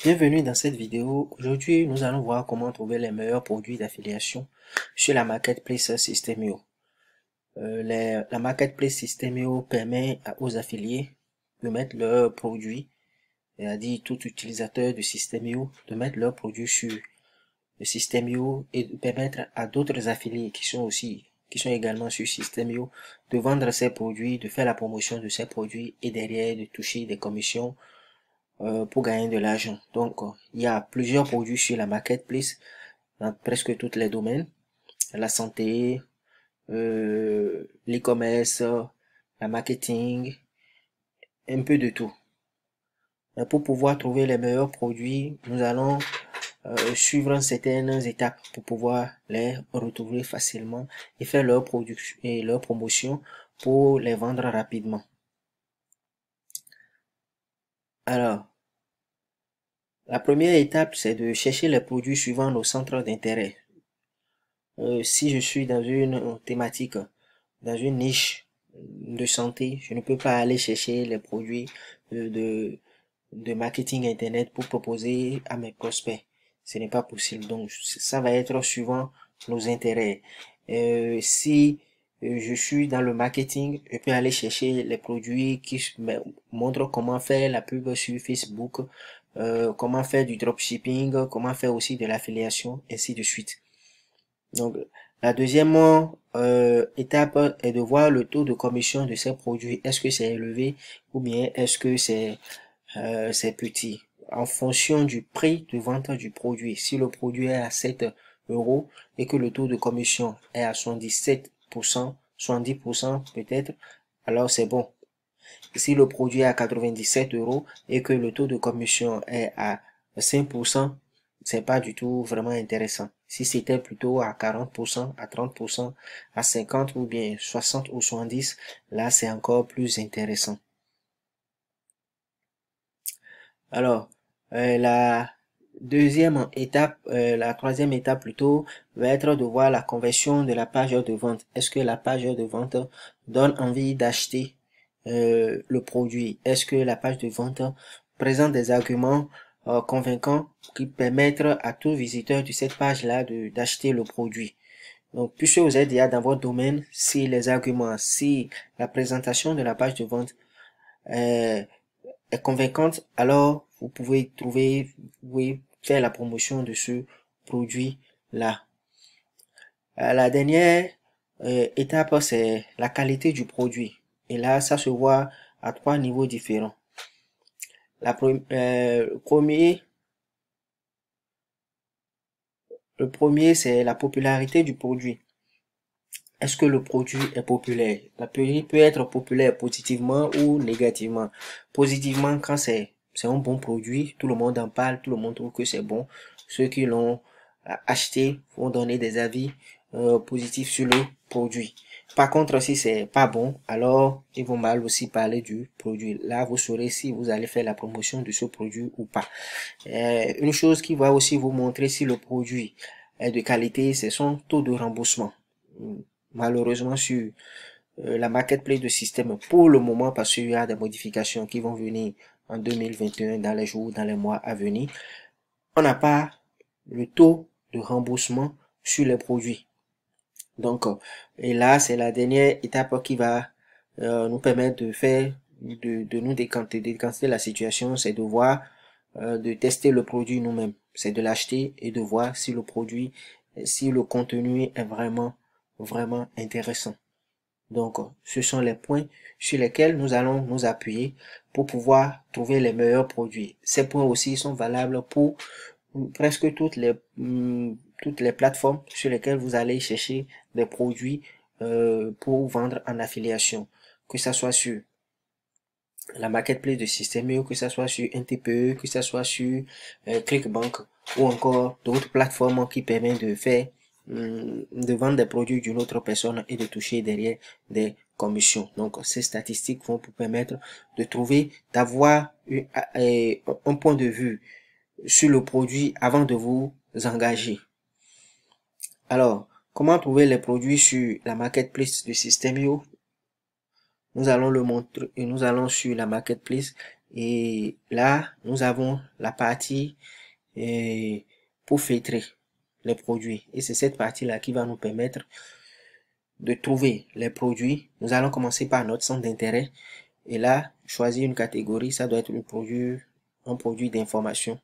Bienvenue dans cette vidéo. Aujourd'hui, nous allons voir comment trouver les meilleurs produits d'affiliation sur la Marketplace System.io. La Marketplace System.io permet aux affiliés de mettre leurs produits, c'est-à-dire tout utilisateur de System.io de mettre leurs produits sur le System.io et de permettre à d'autres affiliés qui sont également sur System.io de vendre ces produits, de faire la promotion de ces produits et derrière de toucher des commissions pour gagner de l'argent. Donc, il y a plusieurs produits sur la marketplace dans presque tous les domaines. La santé, l'e-commerce, la marketing, un peu de tout. Et pour pouvoir trouver les meilleurs produits, nous allons suivre certaines étapes pour pouvoir les retrouver facilement et faire leur production et leur promotion pour les vendre rapidement. Alors, la première étape, c'est de chercher les produits suivant nos centres d'intérêt. Si je suis dans une thématique, dans une niche de santé, je ne peux pas aller chercher les produits de marketing internet pour proposer à mes prospects. Ce n'est pas possible. Donc, ça va être suivant nos intérêts. Si je suis dans le marketing, je peux aller chercher les produits qui me montrent comment faire la pub sur Facebook, comment faire du dropshipping, comment faire aussi de l'affiliation, ainsi de suite. Donc, la deuxième étape est de voir le taux de commission de ces produits. Est-ce que c'est élevé ou bien est-ce que c'est petit? En fonction du prix de vente du produit. Si le produit est à 7 euros et que le taux de commission est à 77%, 70% peut-être, alors c'est bon. Si le produit est à 97 euros et que le taux de commission est à 5%, c'est pas du tout vraiment intéressant. Si c'était plutôt à 40%, à 30%, à 50 ou bien 60 ou 70, là c'est encore plus intéressant. Alors, la deuxième étape, la troisième étape plutôt, va être de voir la conversion de la page de vente. Est-ce que la page de vente donne envie d'acheter le produit? Est-ce que la page de vente présente des arguments convaincants qui permettent à tout visiteur de cette page-là d'acheter le produit? Donc, puisque vous êtes déjà dans votre domaine, si les arguments, si la présentation de la page de vente est convaincante, alors vous pouvez faire la promotion de ce produit-là. La dernière étape, c'est la qualité du produit. Et là, ça se voit à trois niveaux différents. Le premier, c'est la popularité du produit. Est-ce que le produit est populaire? Le produit peut être populaire positivement ou négativement. Positivement, quand c'est un bon produit, tout le monde en parle, tout le monde trouve que c'est bon. Ceux qui l'ont acheté vont donner des avis positifs sur le produit. Par contre, si c'est pas bon, alors ils vont mal aussi parler du produit. Là, vous saurez si vous allez faire la promotion de ce produit ou pas. Une chose qui va aussi vous montrer si le produit est de qualité, c'est son taux de remboursement. Malheureusement, sur la marketplace de système pour le moment, parce qu'il y a des modifications qui vont venir en 2021 dans les jours, dans les mois à venir, on n'a pas le taux de remboursement sur les produits. Donc, et là, c'est la dernière étape qui va nous permettre de faire, de nous décanter la situation, c'est de voir, de tester le produit nous-mêmes. C'est de l'acheter et de voir si le produit, si le contenu est vraiment intéressant. Donc, ce sont les points sur lesquels nous allons nous appuyer pour pouvoir trouver les meilleurs produits. Ces points aussi sont valables pour presque toutes les plateformes sur lesquelles vous allez chercher des produits pour vendre en affiliation. Que ça soit sur la marketplace de System.io, que ça soit sur un TPE, que ça soit sur ClickBank ou encore d'autres plateformes qui permettent de faire de vendre des produits d'une autre personne et de toucher derrière des commissions. Donc, ces statistiques vont vous permettre de trouver, d'avoir un point de vue sur le produit avant de vous engager. Alors, comment trouver les produits sur la marketplace de System.io? Nous allons le montrer et nous allons sur la marketplace Et là, nous avons la partie pour filtrer les produits. Et c'est cette partie-là qui va nous permettre de trouver les produits. Nous allons commencer par notre centre d'intérêt. Et là, choisir une catégorie, ça doit être un produit d'information.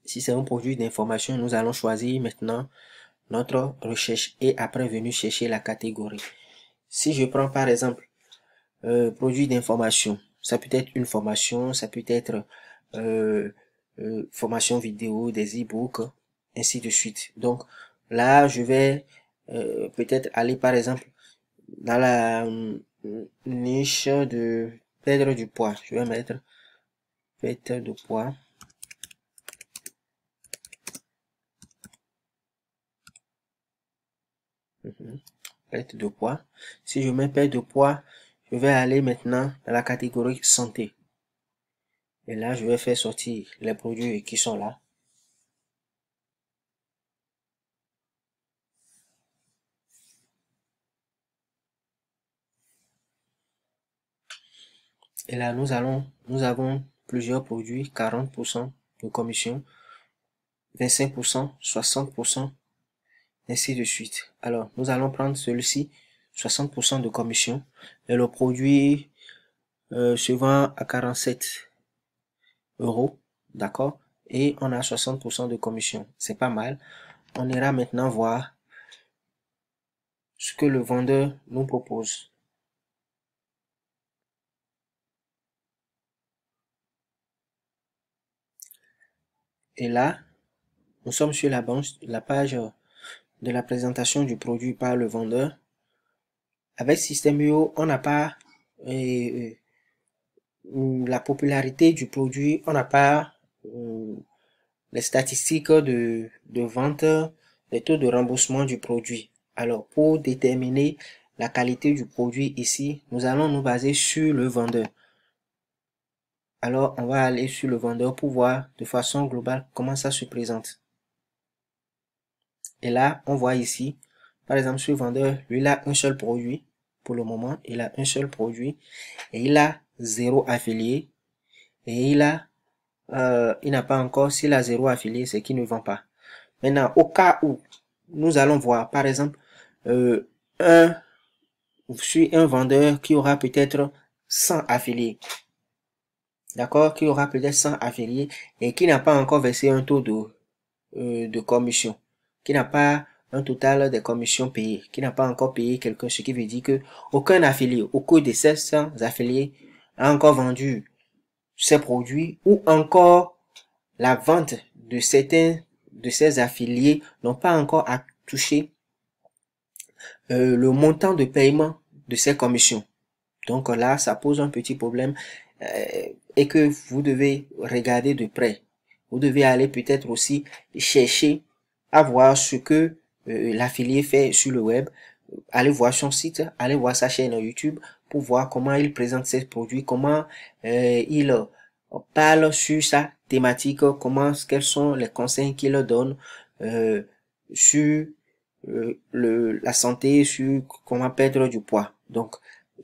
Si c'est un produit d'information, nous allons choisir maintenant notre recherche et après venir chercher la catégorie. Si je prends par exemple produit d'information, ça peut être une formation, ça peut être formation vidéo, des e-books, ainsi de suite. Donc là, je vais peut-être aller par exemple dans la niche de perdre du poids. Je vais mettre perte de poids. Perte de poids. Si je mets perte de poids, je vais aller maintenant dans la catégorie santé. Et là, je vais faire sortir les produits qui sont là. Et là, nous avons plusieurs produits, 40% de commission, 25%, 60%, ainsi de suite. Alors, nous allons prendre celui-ci, 60% de commission. Et le produit se vend à 47 euros, d'accord? Et on a 60% de commission. C'est pas mal. On ira maintenant voir ce que le vendeur nous propose. Et là, nous sommes sur la page de la présentation du produit par le vendeur. Avec System.io, on n'a pas la popularité du produit, on n'a pas les statistiques de vente, les taux de remboursement du produit. Alors, pour déterminer la qualité du produit ici, nous allons nous baser sur le vendeur. Alors, on va aller sur le vendeur pour voir de façon globale comment ça se présente. Et là, on voit ici, par exemple, sur le vendeur, lui, il a un seul produit. Pour le moment, il a un seul produit. Et il a 0 affilié. Et il n'a pas encore, s'il a 0 affilié, c'est qu'il ne vend pas. Maintenant, au cas où nous allons voir, par exemple, sur un vendeur qui aura peut-être 100 affiliés. D'accord? Qui aura peut-être 100 affiliés et qui n'a pas encore versé un taux de commission. Qui n'a pas un total de commissions payées. Qui n'a pas encore payé quelqu'un. Ce qui veut dire que aucun affilié, au cours de ces 100 affiliés, a encore vendu ses produits ou encore la vente de certains de ces affiliés n'ont pas encore à toucher le montant de paiement de ces commissions. Donc là, ça pose un petit problème et que vous devez regarder de près. Vous devez aller peut-être aussi chercher à voir ce que l'affilié fait sur le web. Allez voir son site, allez voir sa chaîne YouTube pour voir comment il présente ses produits, comment il parle sur sa thématique, quels sont les conseils qu'il donne sur la santé, sur comment perdre du poids. Donc,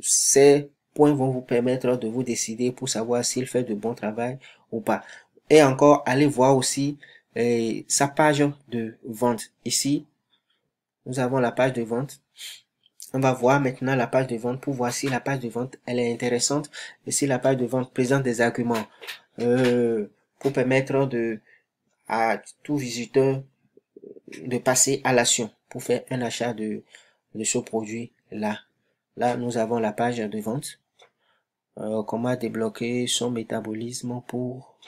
ces points vont vous permettre de vous décider pour savoir s'il fait de bon travail ou pas. Et encore, allez voir aussi sa page de vente. Ici, nous avons la page de vente. On va voir maintenant la page de vente pour voir si la page de vente elle est intéressante et si la page de vente présente des arguments pour permettre à tout visiteur de passer à l'action pour faire un achat de ce produit là. Là, nous avons la page de vente. Comment débloquer son métabolisme pour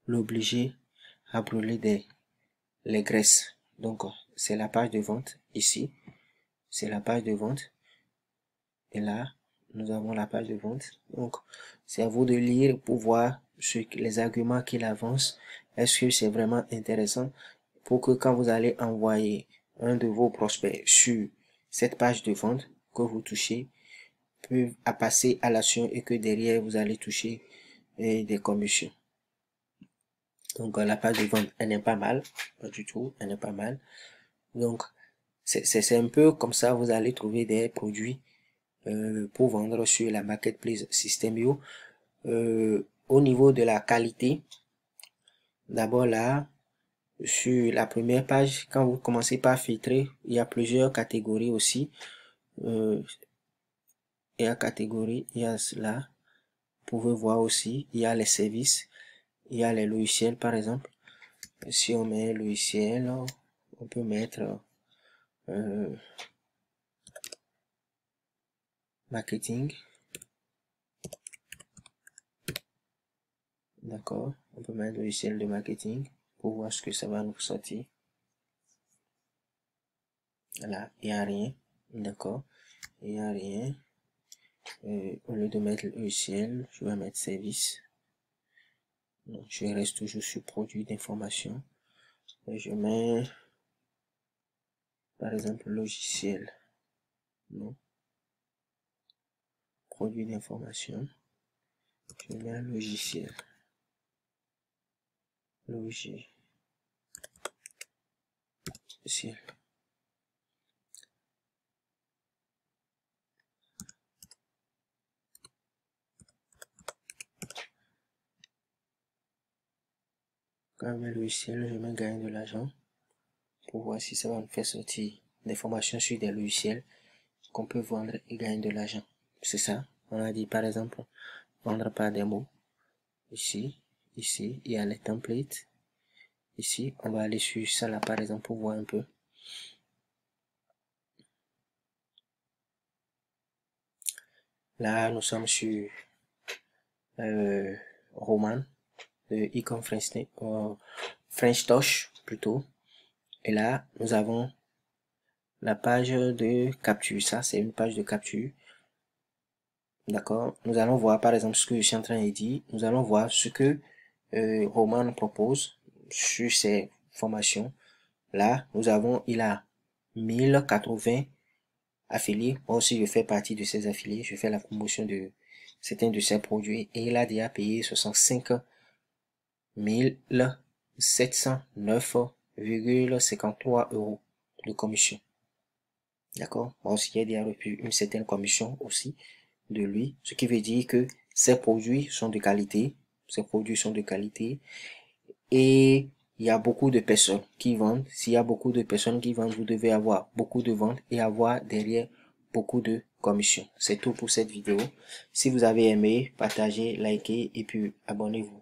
l'obliger à brûler les graisses. Donc, c'est la page de vente ici. C'est la page de vente. Et là, nous avons la page de vente. Donc, c'est à vous de lire pour voir les arguments qu'il avance. Est-ce que c'est vraiment intéressant pour que quand vous allez envoyer un de vos prospects sur cette page de vente, que vous touchez, peut à passer à l'action et que derrière vous allez toucher des commissions. Donc la page de vente, elle n'est pas mal, pas du tout, elle n'est pas mal. Donc c'est un peu comme ça, vous allez trouver des produits pour vendre sur la marketplace System.io. Au niveau de la qualité, d'abord là, sur la première page, quand vous commencez par filtrer, il y a plusieurs catégories aussi. Il y a catégorie, il y a cela. Vous pouvez voir aussi, il y a les services, il y a les logiciels par exemple. Si on met logiciel, on peut mettre marketing. D'accord, on peut mettre logiciel de marketing pour voir ce que ça va nous sortir. Là, il n'y a rien. D'accord, il n'y a rien. Au lieu de mettre logiciel, je vais mettre service. Donc, je reste toujours sur produit d'information. Et je mets, par exemple, logiciel. Non. Produit d'information. Je mets un logiciel. Logiciel. Quand je mets logiciel, je mets gagner de l'argent pour voir si ça va nous faire sortir des formations sur des logiciels qu'on peut vendre et gagner de l'argent. C'est ça. On a dit par exemple vendre par des mots. Ici, il y a les templates. Ici, on va aller sur ça là par exemple pour voir un peu. Là, nous sommes sur Roman de Ecom French Touch plutôt. Et là, nous avons la page de capture. Ça, c'est une page de capture. D'accord. Nous allons voir par exemple ce que je suis en train de dire. Nous allons voir ce que Roman propose sur ses formations. Là, nous avons, il a 1080 affiliés. Moi aussi, je fais partie de ces affiliés. Je fais la promotion de certains de ses produits. Et il a déjà payé 65 709,53 € de commission. D'accord. Moi aussi, j'ai déjà reçu une certaine commission aussi de lui. Ce qui veut dire que ces produits sont de qualité. Ces produits sont de qualité. Et il y a beaucoup de personnes qui vendent. S'il y a beaucoup de personnes qui vendent, vous devez avoir beaucoup de ventes et avoir derrière beaucoup de commissions. C'est tout pour cette vidéo. Si vous avez aimé, partagez, likez et puis abonnez-vous.